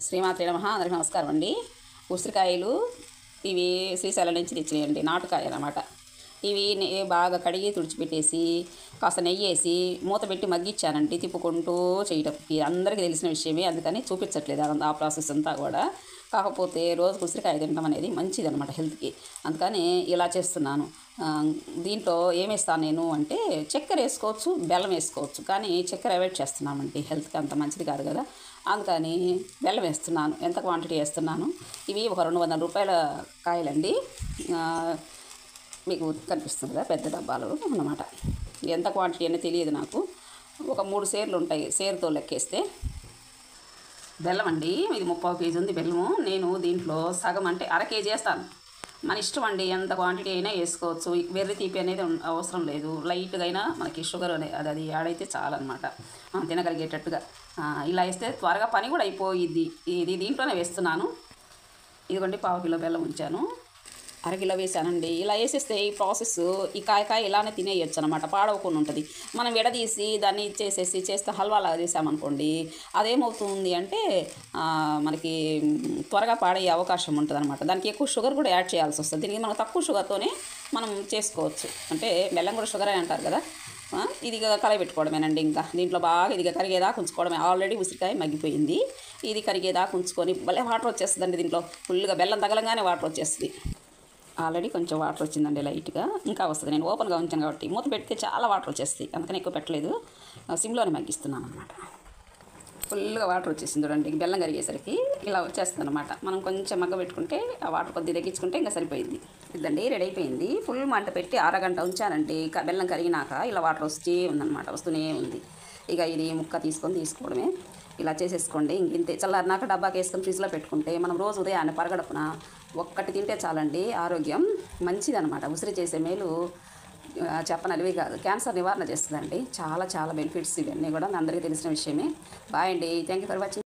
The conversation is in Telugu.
శ్రీమాత్రే నమః. అందరికీ నమస్కారం అండి. ఉసిరికాయలు ఇవి శ్రీశైలం నుంచి తెచ్చినాయండి, నాటుకాయలు అన్నమాట. ఇవి బాగా కడిగి తుడిచిపెట్టేసి కాస్త నెయ్యి వేసి మూత పెట్టి మగ్గిచ్చానండి, తిప్పుకుంటూ చేయటం. ఇది అందరికీ తెలిసిన విషయమే, అందుకని చూపించట్లేదు ఆ ప్రాసెస్ అంతా కూడా. కాకపోతే రోజుకు ఉసిరికాయ తినడం అనేది మంచిది అనమాట హెల్త్కి, అందుకని ఇలా చేస్తున్నాను. దీంట్లో ఏమేస్తాను నేను అంటే చక్కెర వేసుకోవచ్చు, బెల్లం వేసుకోవచ్చు, కానీ చక్కెర అవాయిడ్ చేస్తున్నామండి, హెల్త్కి అంత మంచిది కాదు కదా. అందుకని బెల్లం వేస్తున్నాను. ఎంత క్వాంటిటీ వేస్తున్నాను, ఇవి ఒక 200 రూపాయల కాయలండి. మీకు కనిపిస్తుంది కదా, పెద్ద డబ్బాలు అన్నమాట. ఎంత క్వాంటిటీ అనేది తెలియదు నాకు, ఒక 3 సేర్లు ఉంటాయి, సేరుతో లెక్కేస్తే. బెల్లం అండి, ఇది 30 కేజీ ఉంది బెల్లము. నేను దీంట్లో సగం అంటే అర కేజీ వేస్తాను. మన ఇష్టం అండి, ఎంత క్వాంటిటీ అయినా వేసుకోవచ్చు. వెర్రి తీపి అనేది అవసరం లేదు, లైట్గా అయినా మనకి షుగర్ అనేది అది యాడైతే చాలన్నమాట, మనం తినగలిగేటట్టుగా. ఇలా వేస్తే త్వరగా పని కూడా అయిపోయిద్ది. ఇది దీంట్లోనే వేస్తున్నాను. ఇదిగోండి, 1/2 కిలో బెల్లం ఉంచాను, అరకిలో వేసానండి. ఇలా వేసేస్తే ఈ ప్రాసెస్ ఈ కాయ ఇలానే తినేయచ్చు అనమాట, పాడవకుండా ఉంటుంది. మనం విడదీసి దాన్ని చేస్తే హల్వాలాగా చేసామనుకోండి, అదేమవుతుంది అంటే మనకి త్వరగా పాడయ్యే అవకాశం ఉంటుంది అనమాట. దానికి ఎక్కువ షుగర్ కూడా యాడ్ చేయాల్సి వస్తుంది. దీనికి మనం తక్కువ షుగర్తోనే మనం చేసుకోవచ్చు. అంటే బెల్లం కూడా షుగరే అంటారు కదా. ఇది కలయబెట్టుకోవడమేనండి. ఇంకా దీంట్లో బాగా ఇది కరిగేదాకా ఉంచుకోవడమే. ఆల్రెడీ ఉసిరికాయ మగ్గిపోయింది, ఇది కరిగేదాకా ఉంచుకొని భలే వాటర్ వచ్చేస్తుందండి. దీంట్లో ఫుల్గా బెల్లం తగలంగానే వాటర్ వచ్చేస్తుంది. ఆల్రెడీ కొంచెం వాటర్ వచ్చిందండి లైట్గా, ఇంకా వస్తుంది. నేను ఓపెన్గా ఉంచాను కాబట్టి మూత పెడితే చాలా వాటర్ వచ్చేస్తాయి, అందుకని ఎక్కువ పెట్టలేదు, సిమ్లోనే మగ్గిస్తున్నాను అనమాట. ఫుల్గా వాటర్ వచ్చేసింది చూడండి, బెల్లం కరిగేసరికి ఇలా వచ్చేస్తుంది అనమాట. మనం కొంచెం మగ్గ పెట్టుకుంటే ఆ వాటర్ కొద్దిగా తగ్గించుకుంటే ఇంకా సరిపోయింది. ఇదండి రెడీ అయిపోయింది. ఫుల్ మంట పెట్టి అరగంట ఉంచానండి. బెల్లం కరిగినాక ఇలా వాటర్ వస్తూనే ఉందన్నమాట, వస్తూనే ఉంది. ఇక ఇది ముక్క తీసుకోవడమే. ఇలా చేసేసుకోండి. ఇంతే, చల్లారినాక డబ్బాకి వేసుకొని ఫ్రిడ్జ్లో పెట్టుకుంటే మనం రోజు ఉదయాన్నే పరగడుపున ఒక్కటి తింటే చాలండి, ఆరోగ్యం మంచిదన్నమాట. ఉసిరి చేసే మేలు చెప్పనలివి కాదు. క్యాన్సర్ నివారణ చేస్తుందండి. చాలా చాలా బెనిఫిట్స్ ఇవన్నీ కూడా అందరికీ తెలిసిన విషయమే. బాయ్ అండి, థ్యాంక్ యూ ఫర్ వాచింగ్.